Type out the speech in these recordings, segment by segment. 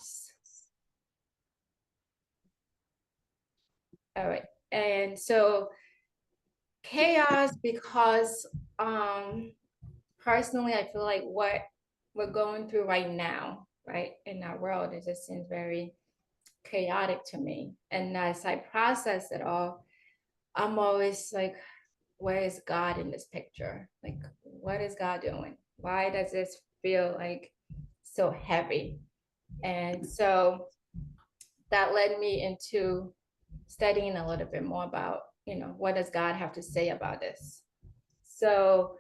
chaos. All right. And so chaos, because personally, I feel like what we're going through right now, right, in our world, it just seems very chaotic to me. And as I process it all, I'm always like, where is God in this picture? Like, what is God doing? Why does this feel like so heavy? And so that led me into studying a little bit more about, what does God have to say about this? So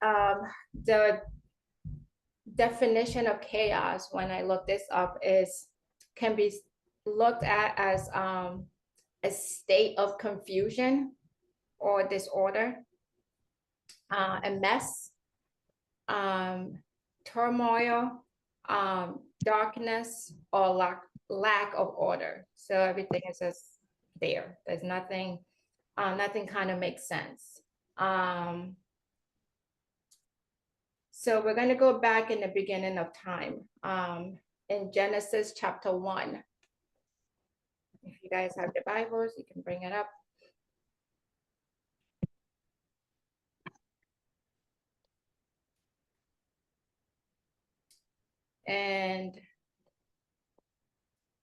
the definition of chaos, when I look this up, can be looked at as a state of confusion or disorder, a mess, um, turmoil, darkness, or lack of order. So everything is just there. There's nothing, nothing kind of makes sense. So we're going to go back in the beginning of time, in Genesis chapter 1. If you guys have the Bibles, you can bring it up. And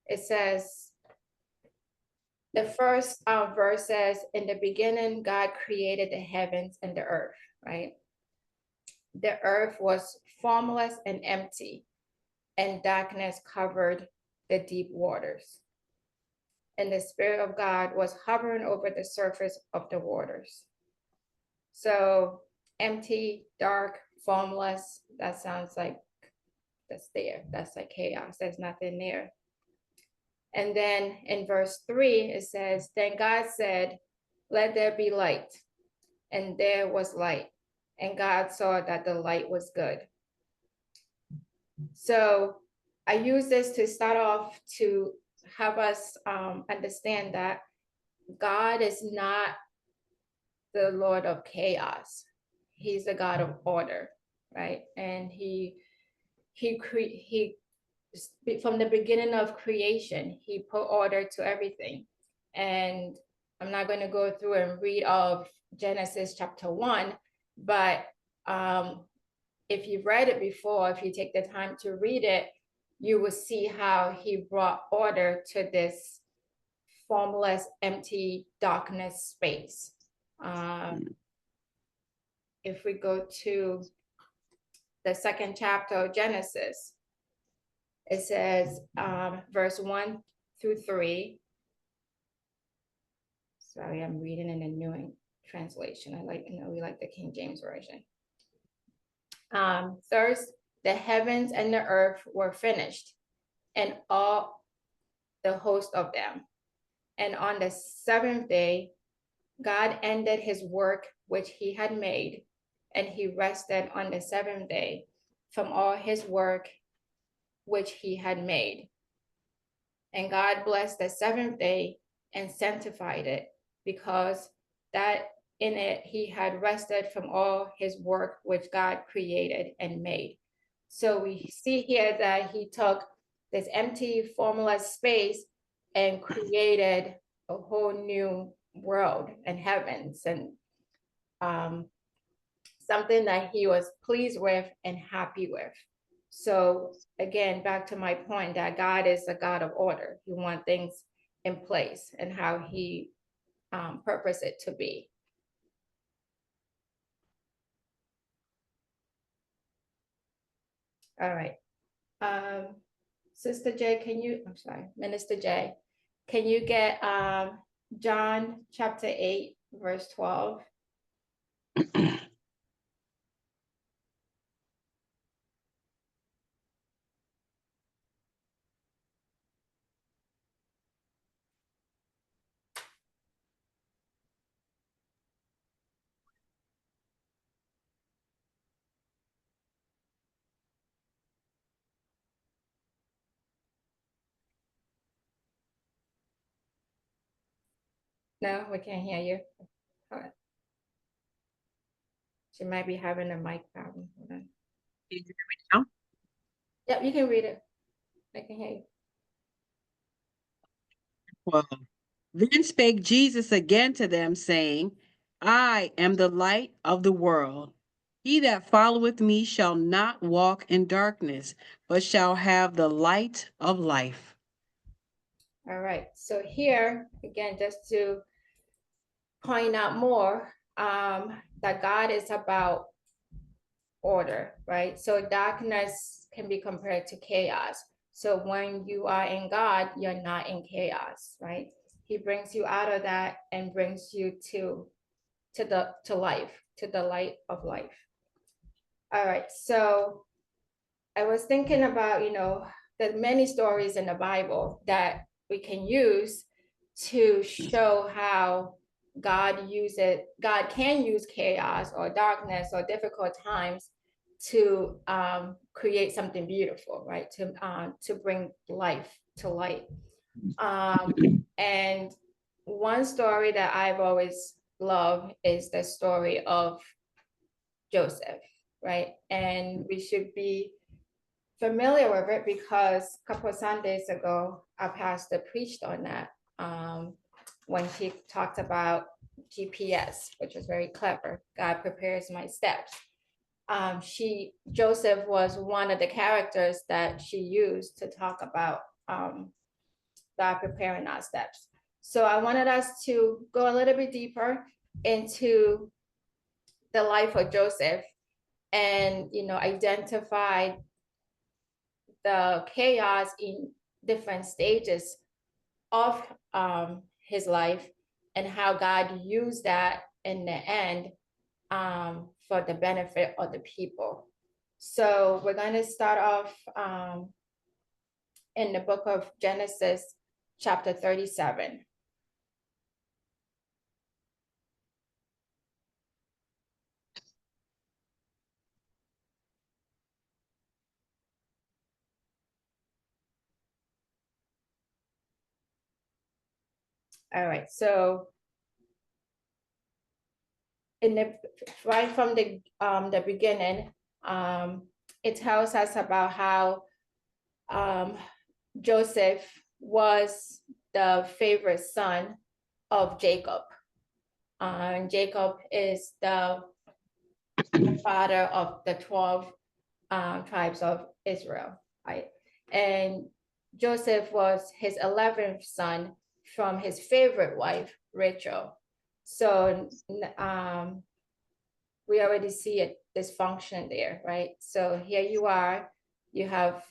it says, the first verse says, in the beginning, God created the heavens and the earth, right? The earth was formless and empty, and darkness covered the deep waters. And the Spirit of God was hovering over the surface of the waters. So empty, dark, formless, that sounds like that's there. That's like chaos. There's nothing there. And then in verse 3, it says, then God said, let there be light. And there was light. And God saw that the light was good. So I use this to start off to have us understand that God is not the Lord of chaos. He's the God of order, right? And he from the beginning of creation, he put order to everything. And I'm not going to go through and read all of Genesis chapter 1, but if you've read it before, if you take the time to read it, you will see how he brought order to this formless, empty, darkness space. If we go to the second chapter of Genesis, it says, verse 1 through 3. Sorry, I'm reading in the New Translation. We like the King James Version. First, the heavens and the earth were finished, and all the host of them. And on the seventh day, God ended his work which he had made, and he rested on the seventh day from all his work which he had made. And God blessed the seventh day and sanctified it, because that in it he had rested from all his work which God created and made. So we see here that he took this empty, formless space and created a whole new world and heavens, and something that he was pleased with and happy with. So again, back to my point that God is a God of order. He wants things in place and how he purposed it to be. All right. Sister J, Minister J, can you get John chapter 8, verse 12? No, we can't hear you. All right. She might be having a mic problem. Hold on. Can you hear me now? Yep, you can read it. I can hear you. Well, then spake Jesus again to them, saying, I am the light of the world. He that followeth me shall not walk in darkness, but shall have the light of life. All right. So here again, just to point out more, that God is about order, right? So darkness can be compared to chaos. So when you are in God, you're not in chaos, right? He brings you out of that and brings you to life, to the light of life. All right. So I was thinking about, the many stories in the Bible that we can use to show how God can use chaos or darkness or difficult times to create something beautiful, right? To bring life to light. And one story that I've always loved is the story of Joseph, right? And we should be familiar with it because a couple of Sundays ago, our pastor preached on that when she talked about GPS, which was very clever. God prepares my steps. Joseph was one of the characters that she used to talk about God preparing our steps. So I wanted us to go a little bit deeper into the life of Joseph and identify the chaos in different stages of his life and how God used that in the end for the benefit of the people. So we're going to start off in the book of Genesis, chapter 37. All right, so in the right from the beginning, it tells us about how um, Joseph was the favorite son of Jacob. Jacob is the father of the 12 tribes of Israel, right? And Joseph was his 11th son from his favorite wife, Rachel. So we already see a dysfunction there, right? So here you are, you have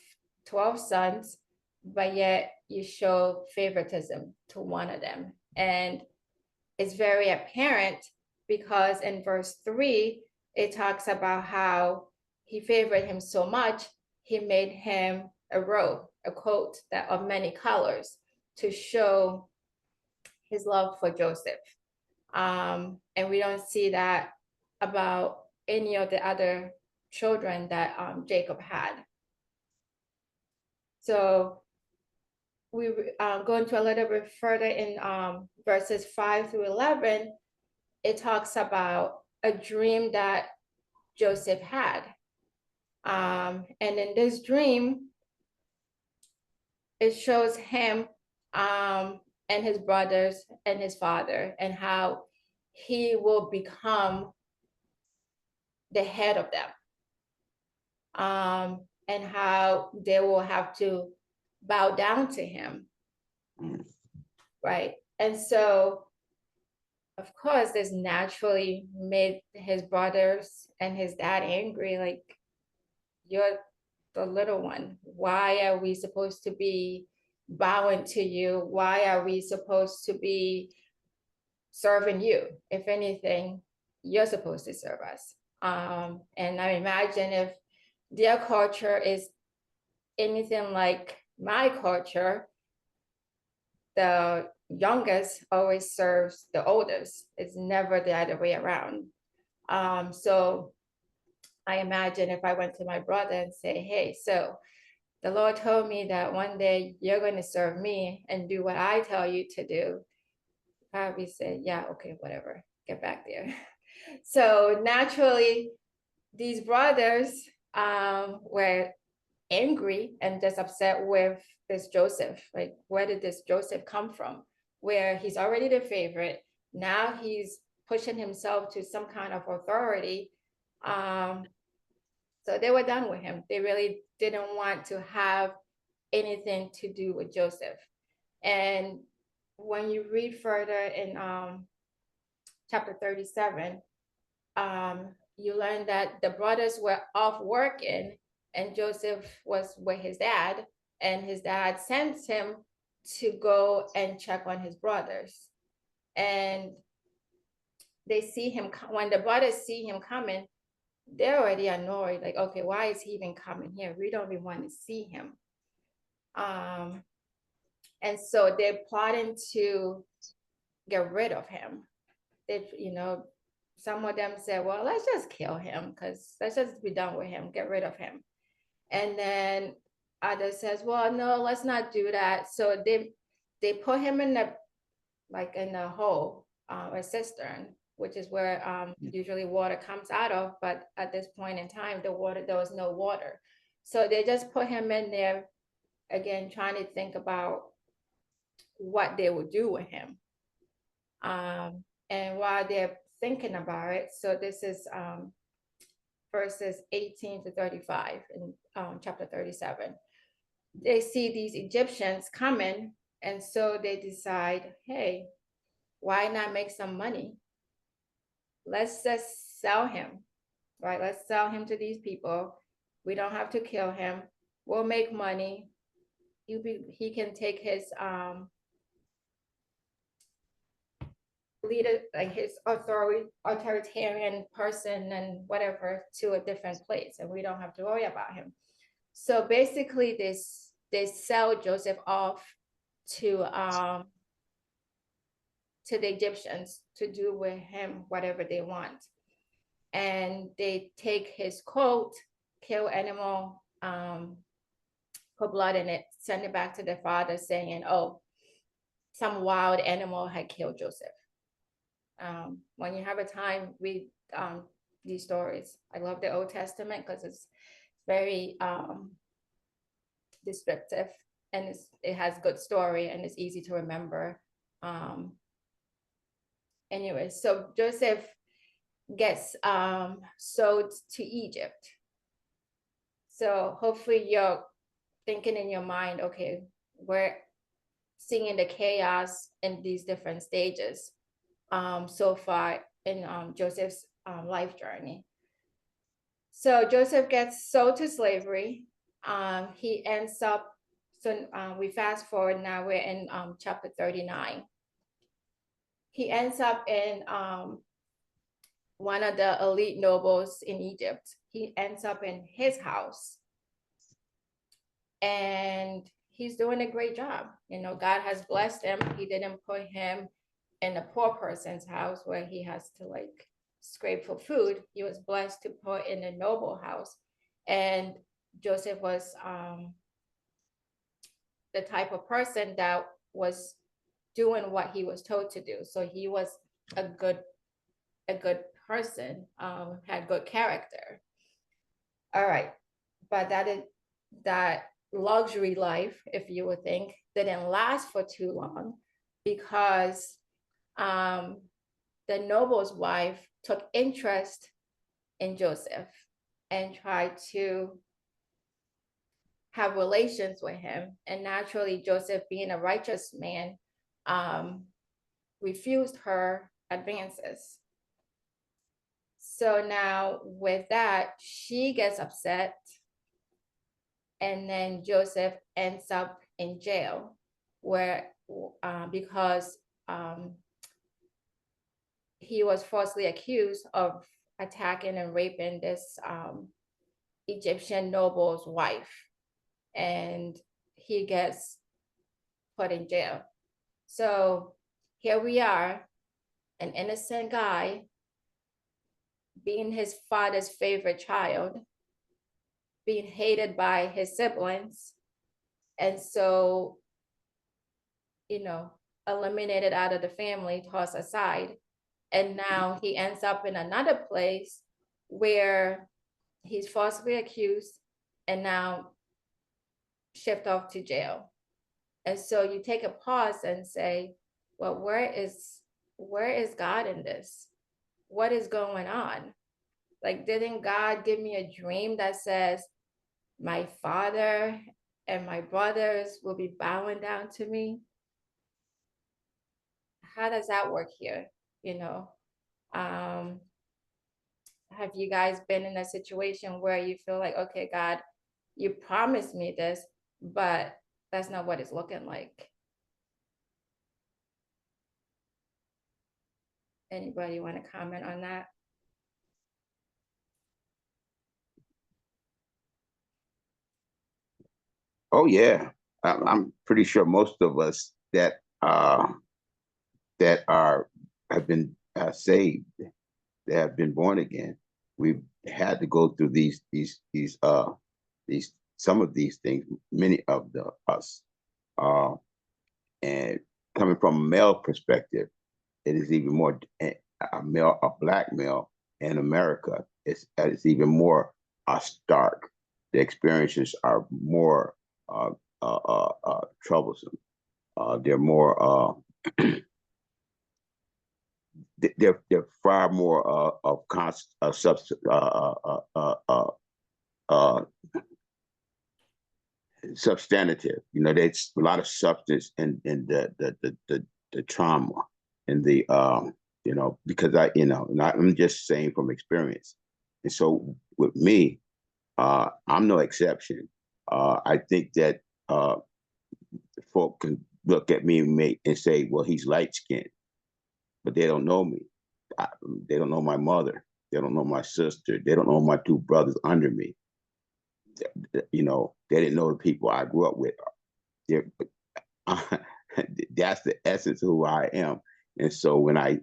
12 sons, but yet you show favoritism to one of them. And it's very apparent because in verse 3, it talks about how he favored him so much, he made him a robe, a coat that of many colors to show his love for Joseph. And we don't see that about any of the other children that Jacob had. So we go into a little bit further in verses 5 through 11. It talks about a dream that Joseph had. And in this dream, it shows him and his brothers and his father and how he will become the head of them, and how they will have to bow down to him, right? And so, of course, this naturally made his brothers and his dad angry. Like, you're the little one. Why are we supposed to be bowing to you? Why are we supposed to be serving you? If anything, you're supposed to serve us. And I imagine if their culture is anything like my culture, the youngest always serves the oldest. It's never the other way around. So I imagine if I went to my brother and say, hey, so the Lord told me that one day you're going to serve me and do what I tell you to do. Probably say, yeah, okay, whatever, get back there. So naturally, these brothers were angry and just upset with this Joseph. Like, where did this Joseph come from? Where he's already the favorite. Now he's pushing himself to some kind of authority. So they were done with him. They really didn't want to have anything to do with Joseph. And when you read further in chapter 37, you learn that the brothers were off working and Joseph was with his dad, and his dad sent him to go and check on his brothers. And they see him, when the brothers see him coming, they're already annoyed, like, okay, why is he even coming here? We don't even want to see him. And so they're plotting to get rid of him. They, some of them said, well, let's just kill him, because let's just be done with him, get rid of him. And then others says, well, no, let's not do that. So they put him in a hole, a cistern, which is where usually water comes out of. But at this point in time, there was no water. So they just put him in there, again, trying to think about what they would do with him. And while they're thinking about it, so this is verses 18 to 35 in chapter 37. They see these Egyptians coming, and so they decide, hey, why not make some money? Let's just sell him, right? Let's sell him to these people. We don't have to kill him. We'll make money. He can take his leader, like his authoritarian person and whatever, to a different place, and we don't have to worry about him. So basically, they sell Joseph off to the Egyptians to do with him whatever they want. And they take his coat, kill animal, put blood in it, send it back to their father saying, oh, some wild animal had killed Joseph. When you have a time, read these stories. I love the Old Testament because it's very descriptive, and it has good story, and it's easy to remember. Anyway, so Joseph gets sold to Egypt. So hopefully you're thinking in your mind, okay, we're seeing the chaos in these different stages so far in Joseph's life journey. So Joseph gets sold to slavery. He ends up, so we fast forward now, we're in chapter 39. He ends up in one of the elite nobles in Egypt. He ends up in his house. And he's doing a great job. God has blessed him. He didn't put him in a poor person's house where he has to scrape for food. He was blessed to put in a noble house. And Joseph was the type of person that was doing what he was told to do. So he was a good person, had good character. All right, but that luxury life, if you would think, didn't last for too long, because the noble's wife took interest in Joseph and tried to have relations with him. And naturally, Joseph, being a righteous man, refused her advances. So now with that, she gets upset. And then Joseph ends up in jail, because he was falsely accused of attacking and raping this Egyptian noble's wife. And he gets put in jail. So here we are, an innocent guy being his father's favorite child, being hated by his siblings, and so, eliminated out of the family, tossed aside. And now he ends up in another place where he's falsely accused, and now shipped off to jail. And so you take a pause and say, well, where is God in this? What is going on? Like, didn't God give me a dream that says my father and my brothers will be bowing down to me? How does that work here? You know, um, have you guys been in a situation where you feel like, okay, God, you promised me this, but that's not what it's looking like? Anybody want to comment on that? Oh yeah, I'm pretty sure most of us that are have been saved, that have been born again, we've had to go through these some of these things. Many of the us, uh, and coming from a male perspective, it is even more a black male in America. It's even more stark. The experiences are more troublesome. They're more they're far more of constant uh, substantive. You know, there's a lot of substance in the trauma and the you know, because I'm just saying from experience. And so with me, I'm no exception. I think that folk can look at me and say, well, he's light skinned, but they don't know me. I, they don't know my mother. They don't know my sister. They don't know my two brothers under me. You know, they didn't know the people I grew up with. They're, that's the essence of who I am. And so when I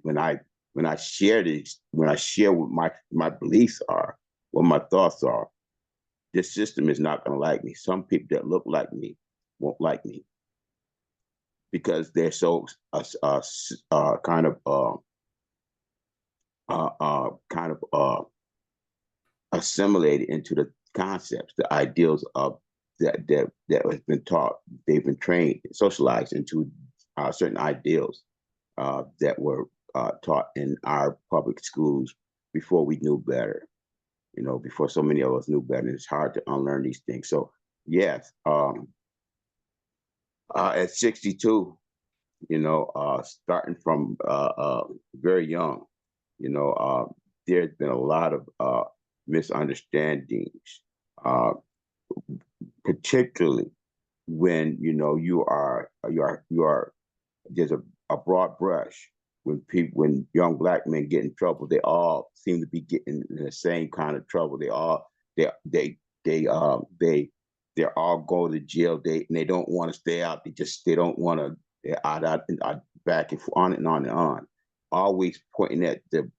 share this, when I share what my beliefs are, what my thoughts are, this system is not going to like me. Some people that look like me won't like me because they're so kind of assimilated into the concepts, the ideals of that has been taught. They've been trained, socialized into certain ideals that were taught in our public schools before we knew better. You know, before so many of us knew better. It's hard to unlearn these things. So yes, at 62, you know, starting from very young, you know, there's been a lot of misunderstandings, uh, particularly when you know you are there's a broad brush when young black men get in trouble, they all seem to be getting in the same kind of trouble. They they they're all go to jail. They don't want to stay out. They don't want to. They're back and on and on and on. Always pointing at the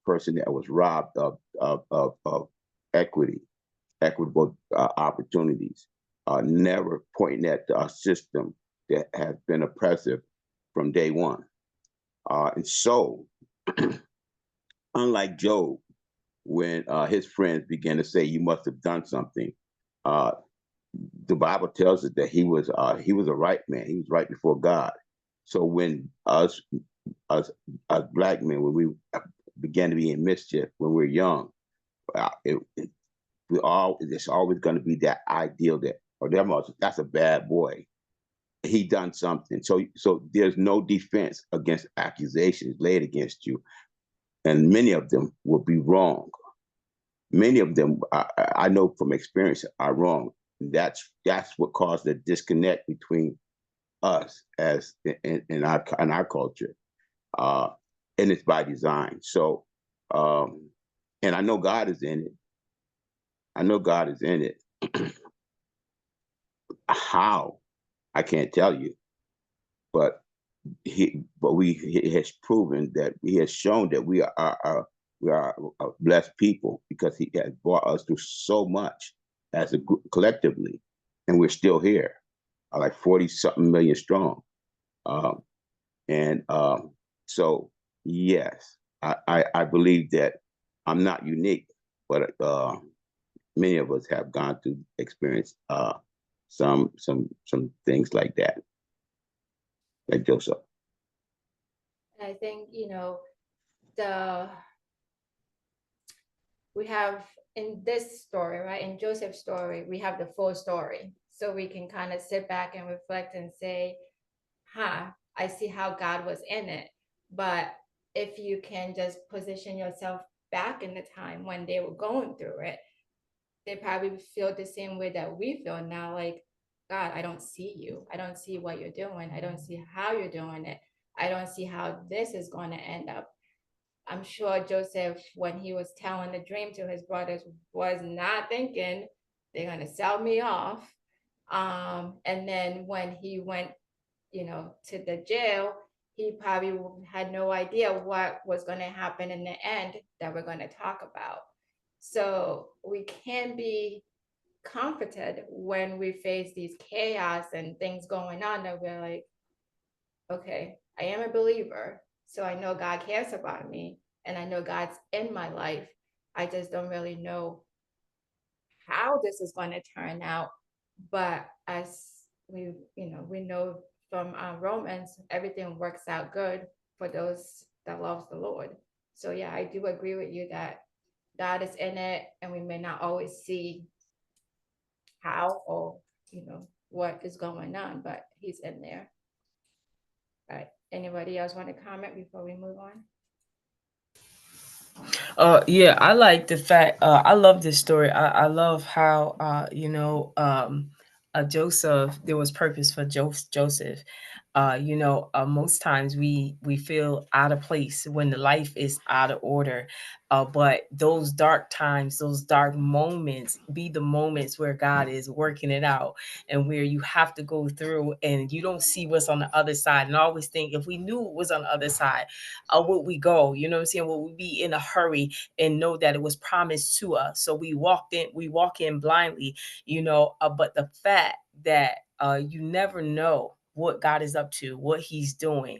person that was robbed of equity, equitable opportunities. Never pointing at a system that has been oppressive from day one. And so, unlike Job, when his friends began to say, "You must have done something," uh, the Bible tells us that he was a right man. He was right before God. So when us us black men, when we began to be in mischief when we are young, there's always going to be that ideal that, or that's a bad boy. He done something. So there's no defense against accusations laid against you, and many of them will be wrong. Many of them, I know from experience, are wrong. That's what caused the disconnect between us as in our culture, uh, and it's by design. So, and I know God is in it. I know God is in it. How I can't tell you, but he has proven that he has shown that we are a blessed people because he has brought us through so much as a group collectively, and we're still here, like 40 something million strong. Um, and so yes, I believe that I'm not unique, but many of us have gone through experience some things like that, like Joseph. I think, the we have in this story, right? In Joseph's story, we have the full story. So we can kind of sit back and reflect and say, I see how God was in it. But if you can just position yourself back in the time when they were going through it, they probably feel the same way that we feel now, like, God, I don't see you. I don't see what you're doing. I don't see how you're doing it. I don't see how this is going to end up. I'm sure Joseph, when he was telling the dream to his brothers, was not thinking they're going to sell me off. And then when he went, to the jail, he probably had no idea what was going to happen in the end that we're going to talk about. So we can be comforted when we face these chaos and things going on, that we're like, okay, I am a believer, so I know God cares about me and I know God's in my life. I just don't really know how this is going to turn out. But as we know from Romans, everything works out good for those that loves the Lord. So yeah, I do agree with you that God is in it, and we may not always see how or what is going on, but He's in there. All right. Anybody else want to comment before we move on? Yeah, I like the fact. I love this story. I love how Joseph. There was purpose for Joseph. Most times we feel out of place when the life is out of order. But those dark times, those dark moments, be the moments where God is working it out, and where you have to go through, and you don't see what's on the other side. And I always think, if we knew what was on the other side, would we go? You know what I'm saying? Would we be in a hurry and know that it was promised to us? So we walk in blindly, but the fact that you never know what God is up to, what He's doing,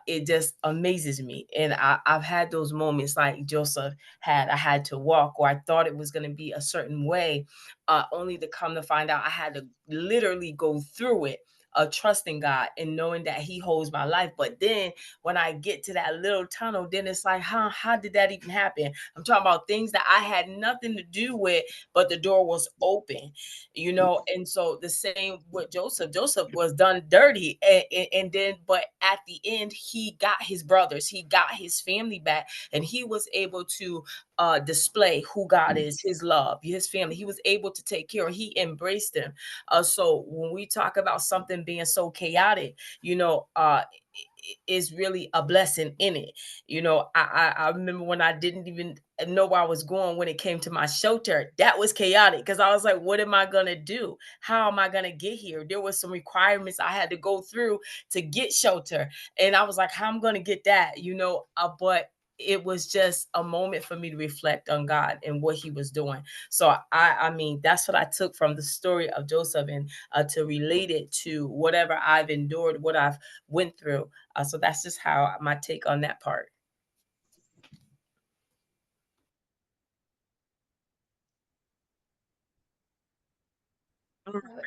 it just amazes me. And I've had those moments like Joseph had. I had to walk, or I thought it was going to be a certain way, only to come to find out I had to literally go through it, trusting God and knowing that He holds my life. But then when I get to that little tunnel, then it's like, how did that even happen? I'm talking about things that I had nothing to do with, but the door was open, And so the same with Joseph. Joseph was done dirty, and then, but at the end, he got his brothers, he got his family back, and he was able to display who God is, His love, His family. He was able to take care. He embraced them. So when we talk about something being so chaotic, is really a blessing in it. I remember when I didn't even know where I was going when it came to my shelter. That was chaotic, because I was like, what am I gonna do? How am I gonna get here? There was some requirements I had to go through to get shelter, and I was like, how am I gonna get that? But it was just a moment for me to reflect on God and what He was doing. So I mean, that's what I took from the story of Joseph, and to relate it to whatever I've endured, what I've went through. So that's just how my take on that part.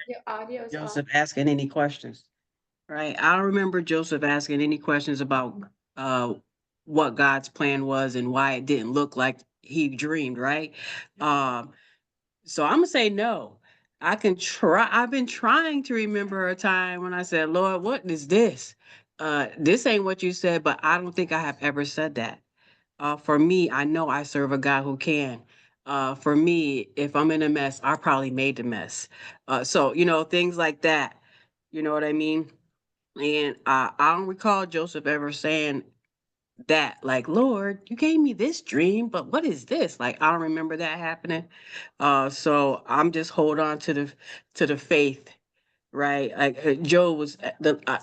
Your audio is off. Joseph asking any questions, right? I don't remember Joseph asking any questions about uh what God's plan was and why it didn't look like he dreamed, right? Um, so I'm gonna say no. I can try. I've been trying to remember a time when I said, Lord, what is this? This ain't what you said, but I don't think I have ever said that. For me, I know I serve a God who can. For me, if I'm in a mess, I probably made the mess. So, things like that. You know what I mean? And I don't recall Joseph ever saying that, like, Lord, you gave me this dream, but what is this? Like, I don't remember that happening. So I'm just hold on to the faith, right? Like Job was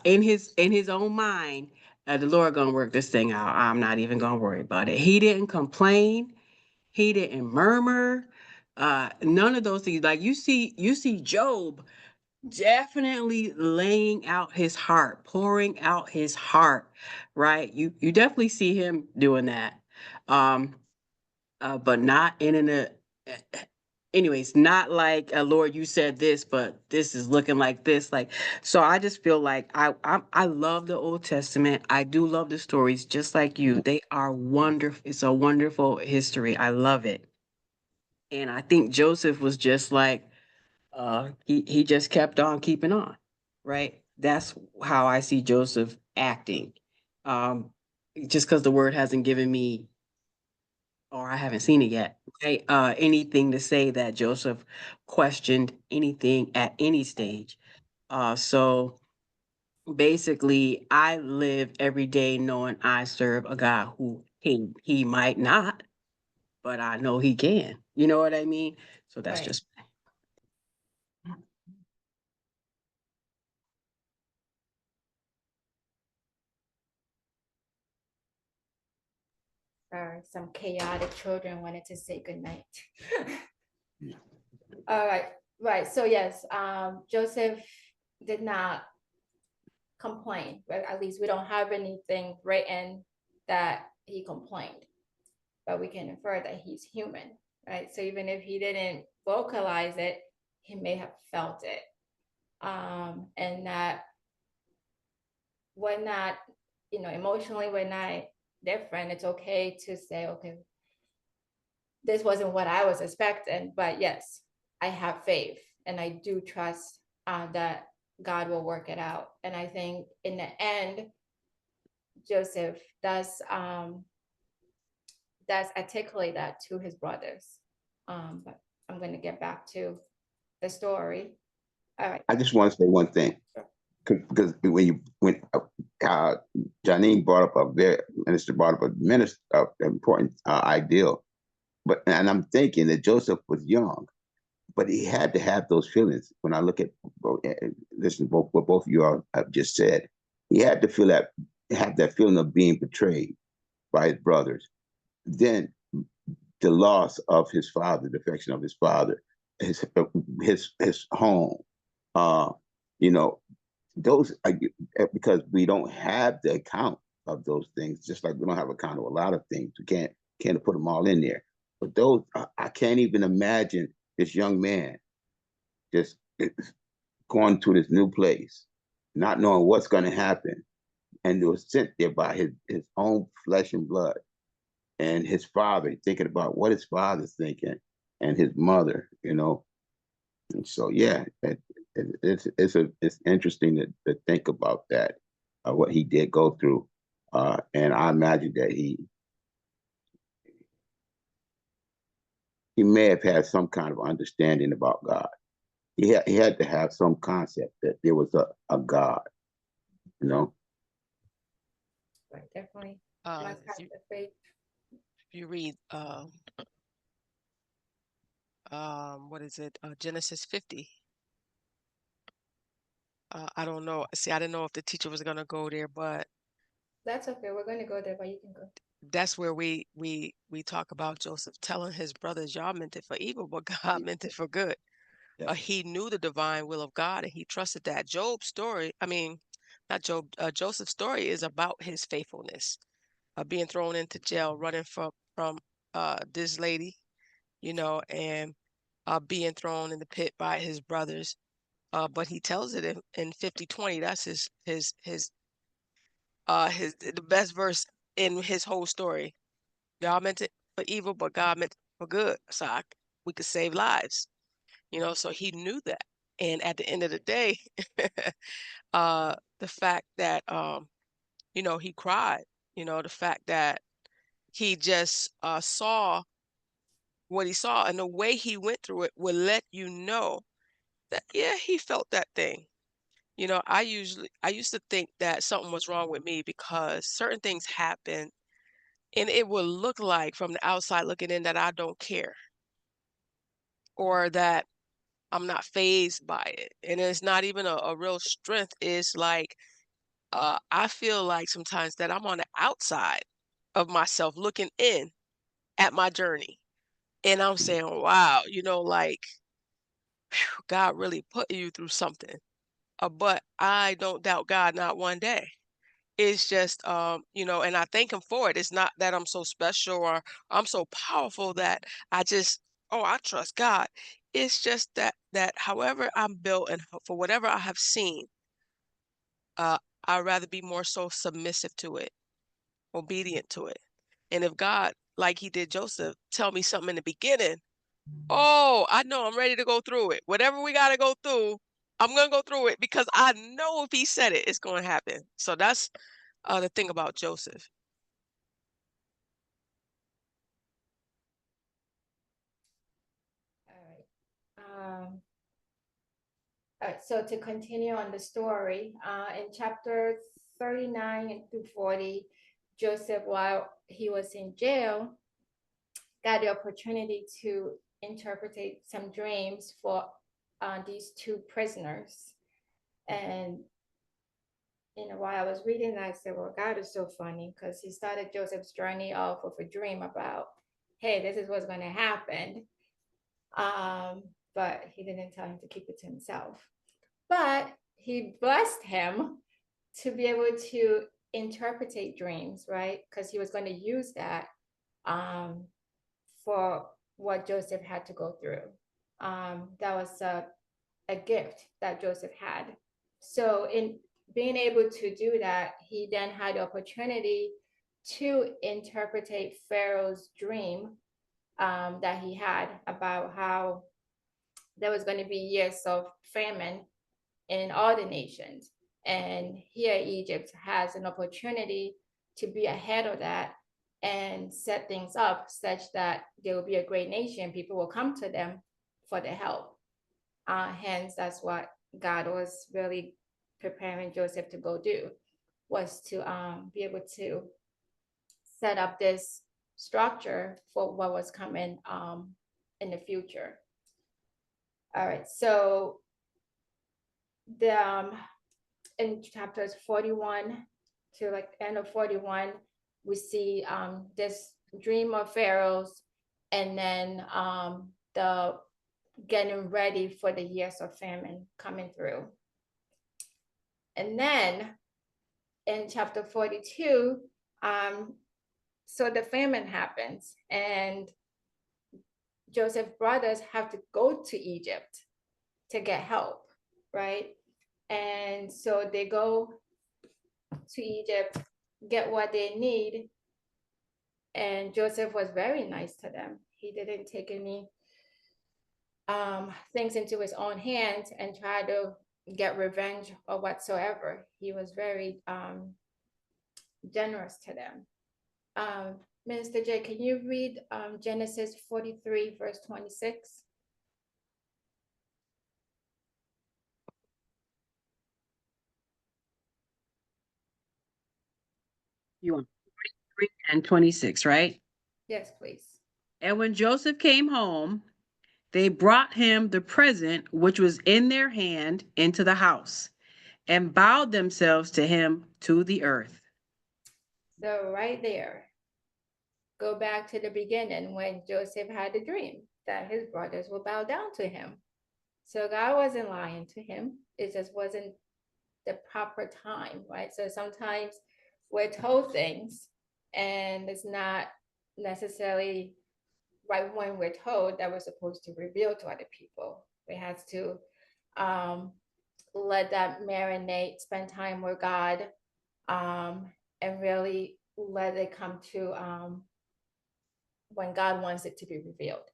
in his own mind. The Lord gonna work this thing out. I'm not even gonna worry about it. He didn't complain. He didn't murmur. None of those things. Like you see Job definitely laying out his heart, pouring out his heart, right? You definitely see him doing that. Um, but not in an anyways, not like, Lord, you said this, but this is looking like this. Like, so I just feel like I love the Old Testament. I do love the stories, just like you. They are wonderful. It's a wonderful history. I love it. And I think Joseph was just like, he just kept on keeping on, right? That's how I see Joseph acting. Um, just because the word hasn't given me, or I haven't seen it yet, right? Anything to say that Joseph questioned anything at any stage. So basically, I live every day knowing I serve a God who he might not, but I know he can. You know what I mean? So that's Right. just Some chaotic children wanted to say goodnight. Yeah. All right, right. So yes, Joseph did not complain, but at least we don't have anything written that he complained, but we can infer that he's human, right? So even if he didn't vocalize it, he may have felt it. And that we're not, emotionally, we're not different. It's okay to say, okay, this wasn't what I was expecting, but yes, I have faith and I do trust that God will work it out. And I think in the end, Joseph does articulate that to his brothers. But I'm going to get back to the story. All right. I just want to say one thing. Sure. Because when Janine brought up minister brought up a minister important ideal, and I'm thinking that Joseph was young, but he had to have those feelings. When I look at listen to what both of you all have just said, he had to have that feeling of being betrayed by his brothers. Then the loss of his father, the affection of his father, his home. You know, those are, because we don't have the account of those things, just like we don't have account of a lot of things. We can't put them all in there. But those, I can't even imagine this young man just going to this new place, not knowing what's going to happen, and it was sent there by his own flesh and blood, and his father thinking about what his father's thinking, and his mother, And so, yeah, it's interesting to think about that, what he did go through, and I imagine that he may have had some kind of understanding about God. He had to have some concept that there was a God, you know. Right, definitely. Uh, Must have if you, the faith. if you read, what is it? Genesis 50. I don't know. See, I didn't know if the teacher was gonna go there, but That's okay. We're going to go there, but you can go. that's where we talk about Joseph telling his brothers, "Y'all meant it for evil, but God meant it for good." Yes. He knew the divine will of God, and he trusted that. Job's story, I mean, not Job, Joseph's story is about his faithfulness, being thrown into jail, running from this lady, and being thrown in the pit by his brothers. But he tells it in 50:20. That's the best verse in his whole story. Y'all meant it for evil, but God meant it for good. So we could save lives. So he knew that. And at the end of the day, the fact that he cried, the fact that he just saw what he saw, and the way he went through it will let you know that, yeah, he felt that thing. I used to think that something was wrong with me because certain things happen and it will look like from the outside looking in that I don't care or that I'm not phased by it. And it's not even a real strength. It's like I feel like sometimes that I'm on the outside of myself looking in at my journey. And I'm saying, wow, like God really put you through something. But I don't doubt God not one day. It's just, and I thank him for it. It's not that I'm so special or I'm so powerful that I just oh, I trust God. It's just that however I'm built and for whatever I have seen, I'd rather be more so submissive to it, obedient to it. And if God, like he did Joseph, tell me something in the beginning, oh, I know I'm ready to go through it. Whatever we got to go through, I'm going to go through it because I know if he said it, it's going to happen. So that's the thing about Joseph. All right, so to continue on the story, in chapter 39 through 40, Joseph, while he was in jail, got the opportunity to interpret some dreams for these two prisoners. And while I was reading that, I said, well, God is so funny, because he started Joseph's journey off with a dream about, hey, this is what's going to happen. But he didn't tell him to keep it to himself. But he blessed him to be able to interpret dreams, right? Because he was going to use that for what Joseph had to go through. That was a gift that Joseph had. So in being able to do that, he then had the opportunity to interpret Pharaoh's dream that he had about how there was going to be years of famine in all the nations. And here Egypt has an opportunity to be ahead of that and set things up such that there will be a great nation. People will come to them for the help. Hence, that's what God was really preparing Joseph to go do, was to be able to set up this structure for what was coming in the future. All right, so the in chapters 41 to like end of 41, we see this dream of Pharaoh's, and then the getting ready for the years of famine coming through. And then in chapter 42, so the famine happens, and Joseph's brothers have to go to Egypt to get help, right? And so they go to Egypt, get what they need. And Joseph was very nice to them. He didn't take any things into his own hands and try to get revenge or whatsoever. He was very generous to them. Minister J, can you read Genesis 43, verse 26? You want 43 and 26, right? Yes, please. And when Joseph came home, they brought him the present which was in their hand into the house, and bowed themselves to him to the earth. So right there, go back to the beginning when Joseph had the dream that his brothers will bow down to him. So God wasn't lying to him. It just wasn't the proper time, right? So sometimes we're told things and it's not necessarily right when we're told that we're supposed to reveal to other people. We have to let that marinate, spend time with God, and really let it come to when God wants it to be revealed.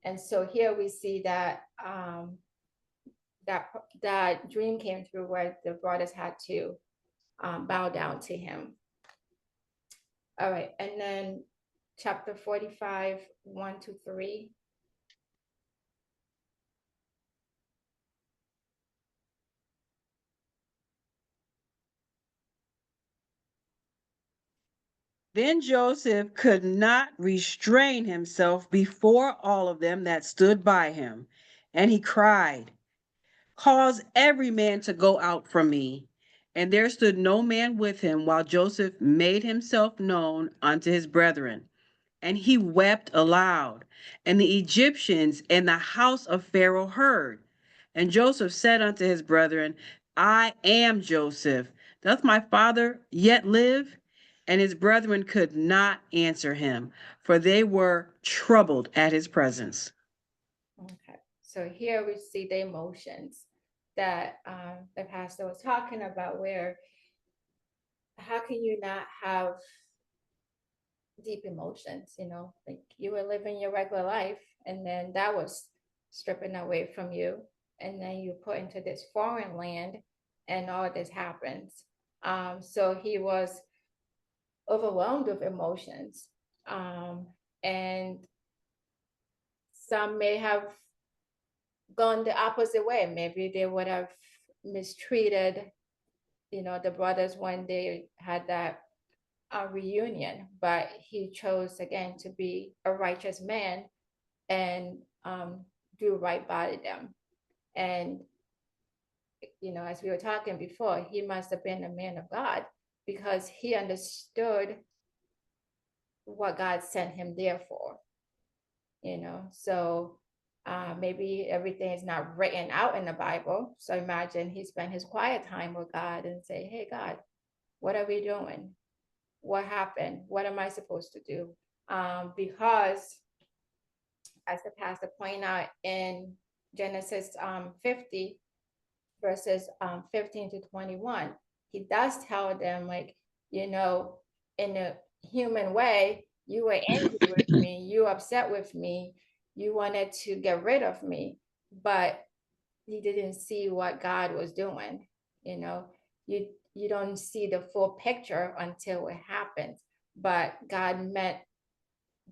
And so here we see that that dream came through where the brothers had to bow down to him. All right, and then chapter 45, 1 to 3. Then Joseph could not restrain himself before all of them that stood by him, and he cried, cause every man to go out from me. And there stood no man with him while Joseph made himself known unto his brethren. And he wept aloud. And the Egyptians and the house of Pharaoh heard. And Joseph said unto his brethren, I am Joseph. Doth my father yet live? And his brethren could not answer him, for they were troubled at his presence. So here we see the emotions that the pastor was talking about, where how can you not have deep emotions, like you were living your regular life and then that was stripping away from you, and then you put into this foreign land and all this happens. So he was overwhelmed with emotions. And some may have gone the opposite way. Maybe they would have mistreated, the brothers when they had that reunion, but he chose again to be a righteous man and do right by them. And, as we were talking before, he must have been a man of God because he understood what God sent him there for, So maybe everything is not written out in the Bible. So imagine he spent his quiet time with God and say, hey, God, what are we doing? What happened? What am I supposed to do? Because as the pastor pointed out in Genesis 50, verses 15 to 21, he does tell them, like, in a human way, you were angry with me, you were upset with me, you wanted to get rid of me, but you didn't see what God was doing. You don't see the full picture until it happens. But God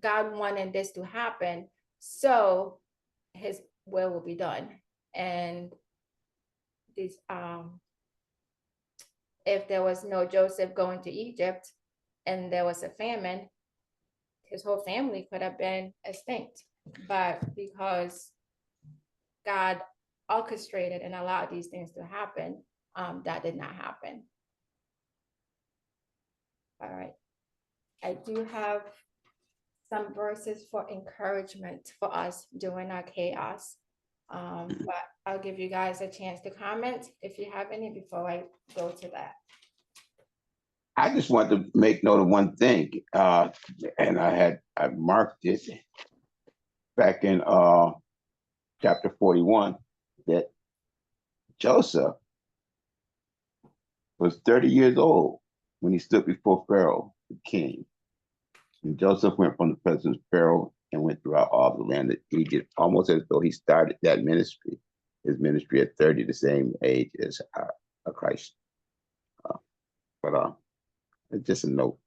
wanted this to happen so his will be done. And this if there was no Joseph going to Egypt and there was a famine, his whole family could have been extinct. But because God orchestrated and allowed these things to happen, that did not happen. All right. I do have some verses for encouragement for us during our chaos. But I'll give you guys a chance to comment if you have any before I go to that. I just want to make note of one thing, and I marked it back in chapter 41, that Joseph was 30 years old when he stood before Pharaoh, the king. And Joseph went from the presence of Pharaoh and went throughout all the land of Egypt, almost as though he started that ministry, his ministry at 30, the same age as Christ. But it's just a note.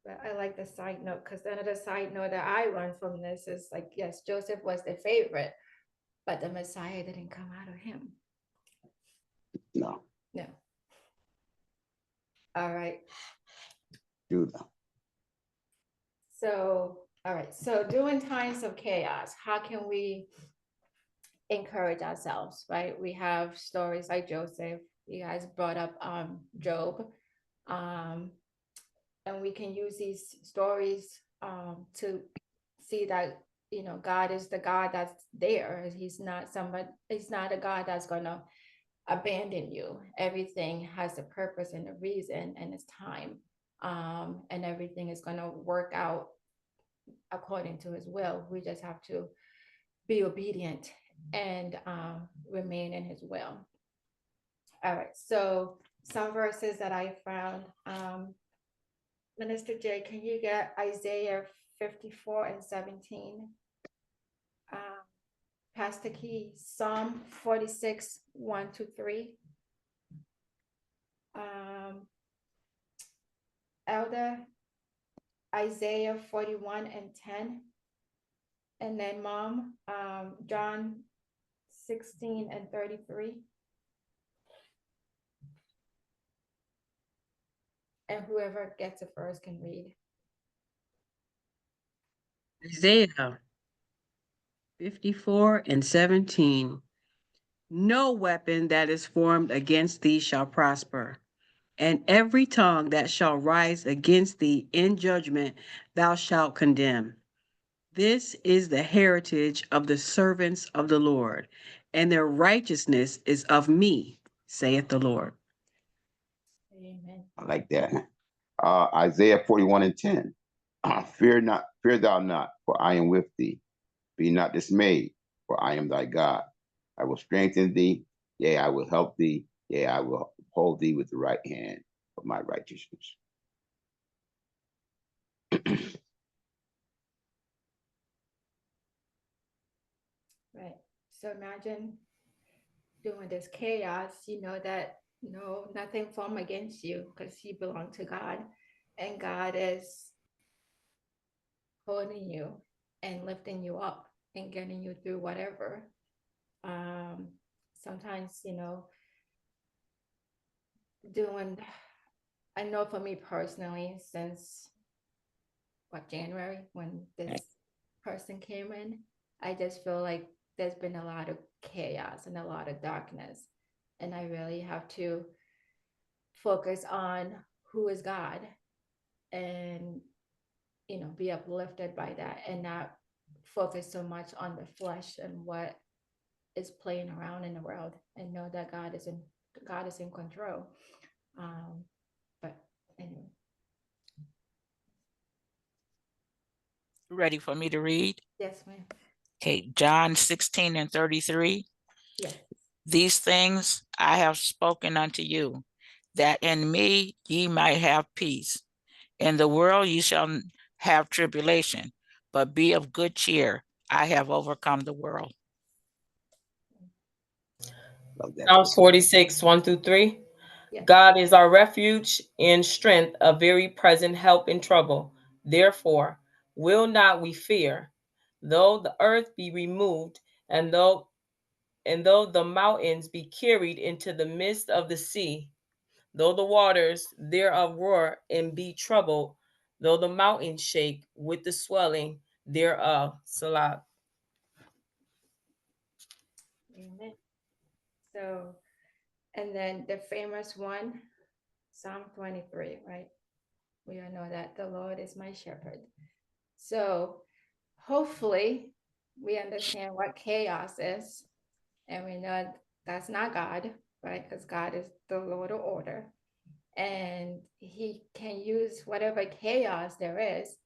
But I like the side note, because another side note that I learned from this is, like, yes, Joseph was the favorite, but the Messiah didn't come out of him. No. No. All right. Judah. So, all right. So during times of chaos, how can we encourage ourselves, right? We have stories like Joseph. You guys brought up Job. And we can use these stories to see that, God is the God that's there. He's not a God that's gonna abandon you. Everything has a purpose and a reason and it's time. And everything is gonna work out according to his will. We just have to be obedient and remain in his will. All right, so some verses that I found. Minister J, can you get Isaiah 54 and 17? Pastor Key, Psalm 46, 1-3. Elder, Isaiah 41 and 10. And then Mom, John 16 and 33. And whoever gets it first can read. Isaiah 54 and 17. No weapon that is formed against thee shall prosper, and every tongue that shall rise against thee in judgment thou shalt condemn. This is the heritage of the servants of the Lord, and their righteousness is of me, saith the Lord. Amen. I like that. Isaiah 41:10. Fear thou not, for I am with thee. Be not dismayed, for I am thy God. I will strengthen thee, yea, I will help thee, yea, I will hold thee with the right hand of my righteousness. Right. So imagine doing this chaos, you know that no, nothing formed against you because you belong to God, and God is holding you and lifting you up and getting you through whatever. Sometimes, doing, I know for me personally, since January, when this person came in, I just feel like there's been a lot of chaos and a lot of darkness. And I really have to focus on who is God and, be uplifted by that and not focus so much on the flesh and what is playing around in the world, and know that God is in control. But anyway. Ready for me to read? Yes, ma'am. Okay, John 16:33. Yes. These things I have spoken unto you, that in me ye might have peace. In the world ye shall have tribulation, but be of good cheer. I have overcome the world. Psalms 46, 1-3. Yes. God is our refuge and strength, a very present help in trouble. Therefore, will not we fear, though the earth be removed, and though the mountains be carried into the midst of the sea, though the waters thereof roar and be troubled, though the mountains shake with the swelling thereof. Salah. Amen. So, and then the famous one, Psalm 23, right? We all know that the Lord is my shepherd. So hopefully we understand what chaos is, and we know that's not God, right? Because God is the Lord of order. And he can use whatever chaos there is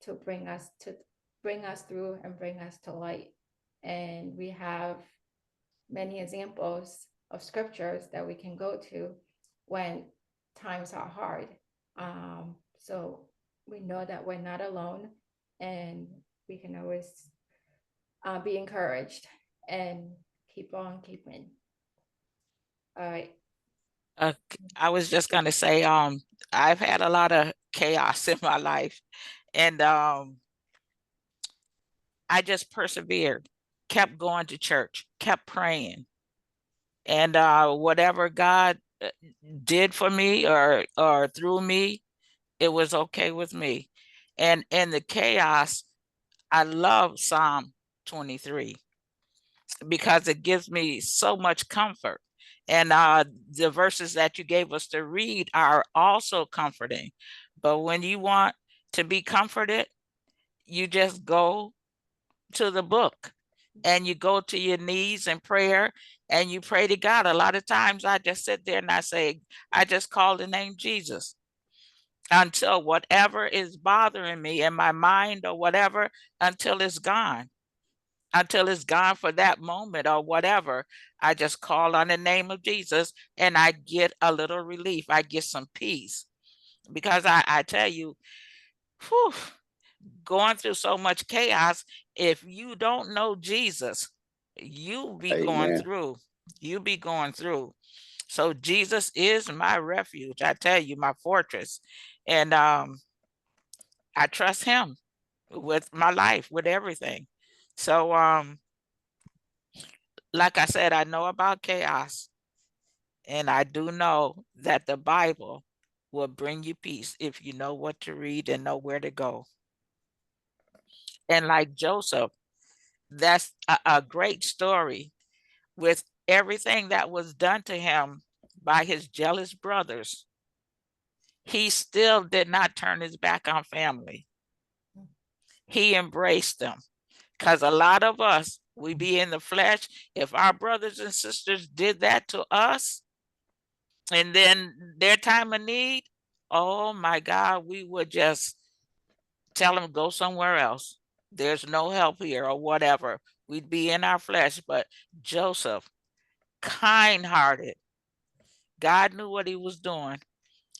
to bring us through and bring us to light. And we have many examples of scriptures that we can go to when times are hard. So we know that we're not alone, and we can always be encouraged and keep on keeping. All right. I was just going to say, I've had a lot of chaos in my life, and I just persevered, kept going to church, kept praying, and whatever God did for me or through me, it was okay with me. And in the chaos, I love Psalm 23 because it gives me so much comfort. And the verses that you gave us to read are also comforting. But when you want to be comforted, you just go to the book and you go to your knees in prayer and you pray to God. A lot of times I just sit there and I just call the name Jesus until whatever is bothering me in my mind or whatever, until it's gone. Until it's gone for that moment or whatever, I just call on the name of Jesus and I get a little relief. I get some peace. Because I tell you, whew, going through so much chaos, if you don't know Jesus, you'll be going Amen. through. You'll be going through. So Jesus is my refuge. I tell you, my fortress. And I trust him with my life, with everything. So like I said, I know about chaos, and I do know that the Bible will bring you peace if you know what to read and know where to go. And like Joseph, that's a great story with everything that was done to him by his jealous brothers. He still did not turn his back on family. He embraced them. Because a lot of us, we be in the flesh. If our brothers and sisters did that to us, and then their time of need, oh my God, we would just tell him go somewhere else. There's no help here or whatever. We'd be in our flesh. But Joseph, kind-hearted, God knew what he was doing.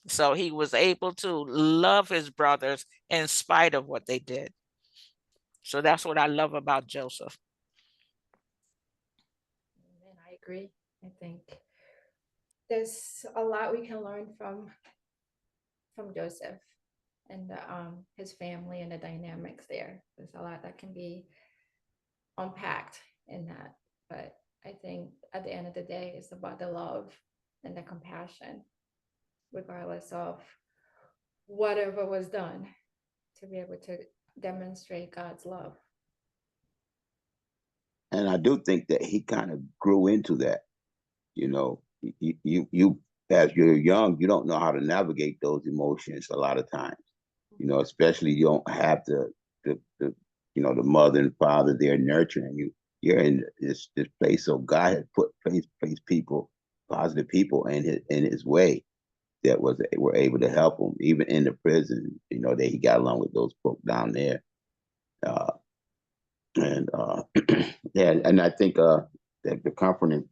So he was able to love his brothers in spite of what they did. So that's what I love about Joseph. And I agree. I think there's a lot we can learn from Joseph and his family and the dynamics there. There's a lot that can be unpacked in that. But I think at the end of the day, it's about the love and the compassion, regardless of whatever was done, to be able to demonstrate God's love. And I do think that he kind of grew into that. You know, you as you're young, you don't know how to navigate those emotions a lot of times. You know, especially you don't have the the mother and father there nurturing you. You're in this place, so God had place people, positive people in his way that were able to help him, even in the prison. You know, that he got along with those folk down there. Uh, and yeah, and I think that the comforting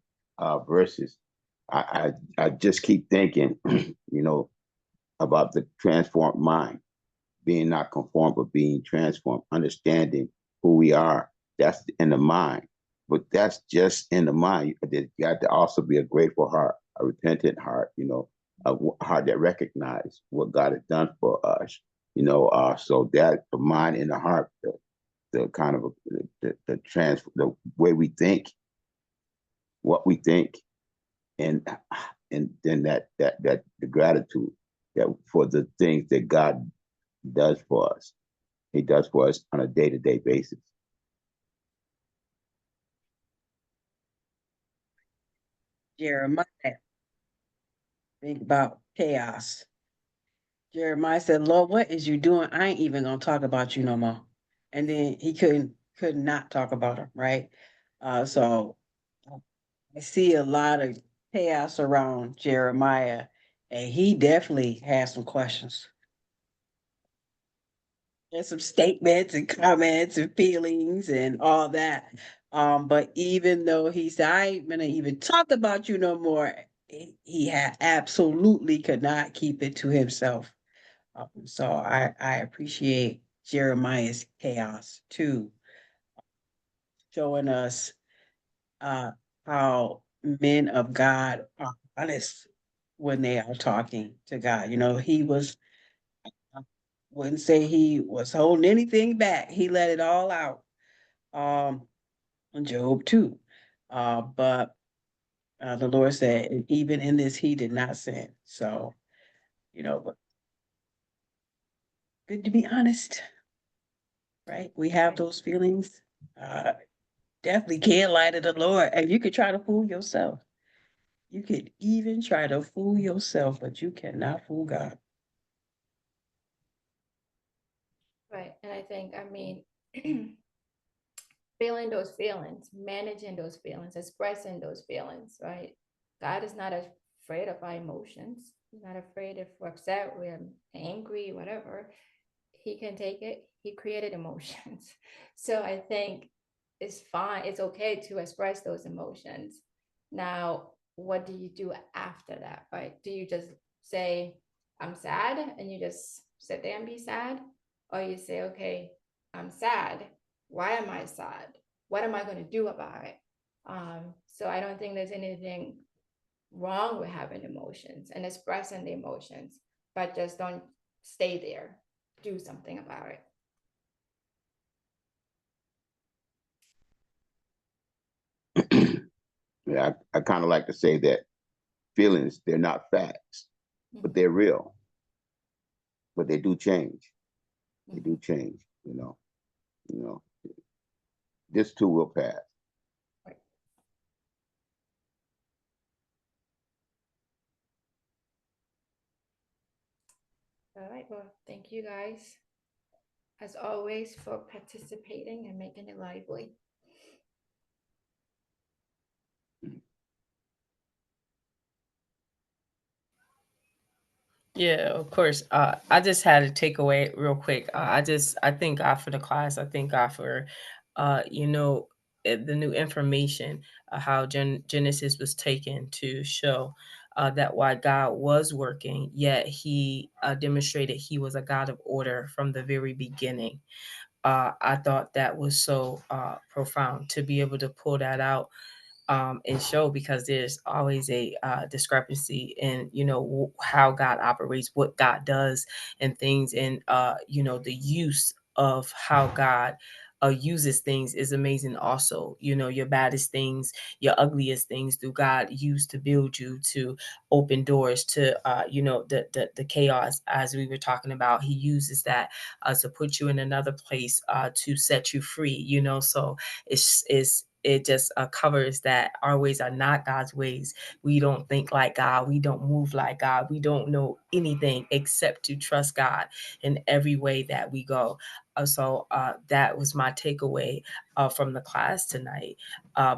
verses, I just keep thinking, you know, about the transformed mind, being not conformed but being transformed, understanding who we are. That's in the mind, but that's just in the mind. There's got to also be a grateful heart, a repentant heart, you know, a heart that recognizes what God has done for us. You know, so that the mind and the heart, the kind of the way we think, what we think, and then that the gratitude that for the things that God does for us. He does for us on a day-to-day basis. Jeremiah, think about chaos. Jeremiah said, Lord, what is you doing? I ain't even gonna talk about you no more. And then he could not talk about him, right? So I see a lot of chaos around Jeremiah, and he definitely has some questions. There's some statements and comments and feelings and all that. But even though he said, I ain't gonna even talk about you no more, he had absolutely could not keep it to himself. So I appreciate Jeremiah's chaos too, showing us uh, how men of God are honest when they are talking to God. You know, he was, I wouldn't say he was holding anything back. He let it all out. On Job too. But the Lord said, even in this, he did not sin. So, but good to be honest, right? We have those feelings. Uh, Definitely can't lie to the Lord. And you could try to fool yourself. You could even try to fool yourself, but you cannot fool God. Right. And I think, I mean, feeling those feelings, managing those feelings, expressing those feelings, right? God is not afraid of our emotions. He's not afraid if we're upset, we're angry, whatever. He can take it. He created emotions. So I think it's fine. It's okay to express those emotions. Now, what do you do after that, right? Do you just say, I'm sad, and you just sit there and be sad? Or you say, okay, I'm sad. Why am I sad? What am I going to do about it? So I don't think there's anything wrong with having emotions and expressing the emotions, but just don't stay there. Do something about Yeah, I kind of like to say that feelings, they're not facts, but it. they're real. But they do change. They Mhm. do change, you know. This too will pass. Right. All right. Well, thank you guys, as always, for participating and making it lively. Yeah, of course. I just had a takeaway real quick. I thank God for the class. I thank God for, the new information, how Genesis was taken to show that why God was working, yet He demonstrated He was a God of order from the very beginning. I thought that was so profound to be able to pull that out and show, because there's always a discrepancy in how God operates, what God does, and things, and the use of how God uses things is amazing. Also, your baddest things, your ugliest things, do God use to build you, to open doors, to the chaos, as we were talking about. He uses that to put you in another place, to set you free. So it just covers that our ways are not God's ways. We don't think like God. We don't move like God. We don't know anything except to trust God in every way that we go. So that was my takeaway from the class tonight.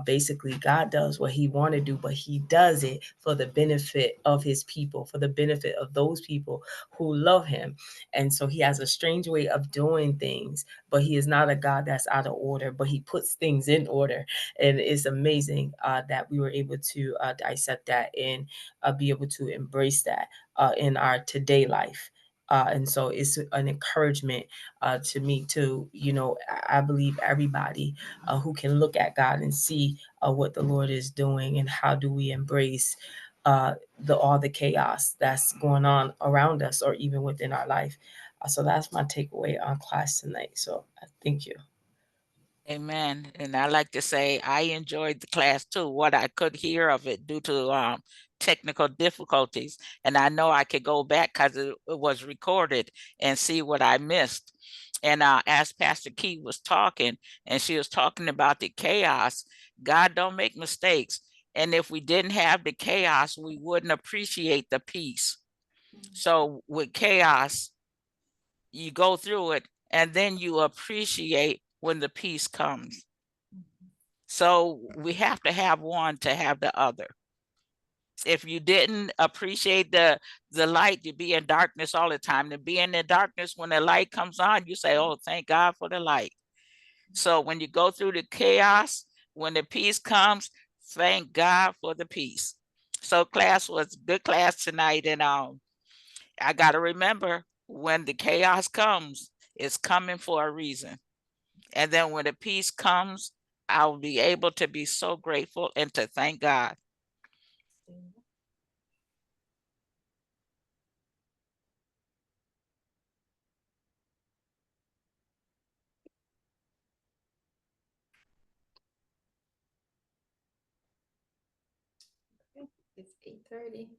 Basically, God does what He want to do, but He does it for the benefit of His people, for the benefit of those people who love Him. And so He has a strange way of doing things, but He is not a God that's out of order, but He puts things in order. And it's amazing that we were able to dissect that and be able to embrace that in our today life. And so it's an encouragement to me to, I believe everybody who can look at God and see what the Lord is doing, and how do we embrace all the chaos that's going on around us or even within our life. So that's my takeaway on class tonight. So thank you. Amen. And I like to say I enjoyed the class too, what I could hear of it due to technical difficulties. And I know I could go back because it was recorded and see what I missed. And as Pastor Key was talking, and she was talking about the chaos, God don't make mistakes. And if we didn't have the chaos, we wouldn't appreciate the peace. So with chaos, you go through it, and then you appreciate when the peace comes. So we have to have one to have the other. If you didn't appreciate the light, to be in darkness all the time. To be in the darkness, when the light comes on, you say, oh, thank God for the light. So when you go through the chaos, when the peace comes, thank God for the peace. So class was good class tonight. And I got to remember, when the chaos comes, it's coming for a reason. And then when the peace comes, I'll be able to be so grateful and to thank God. It's 8:30.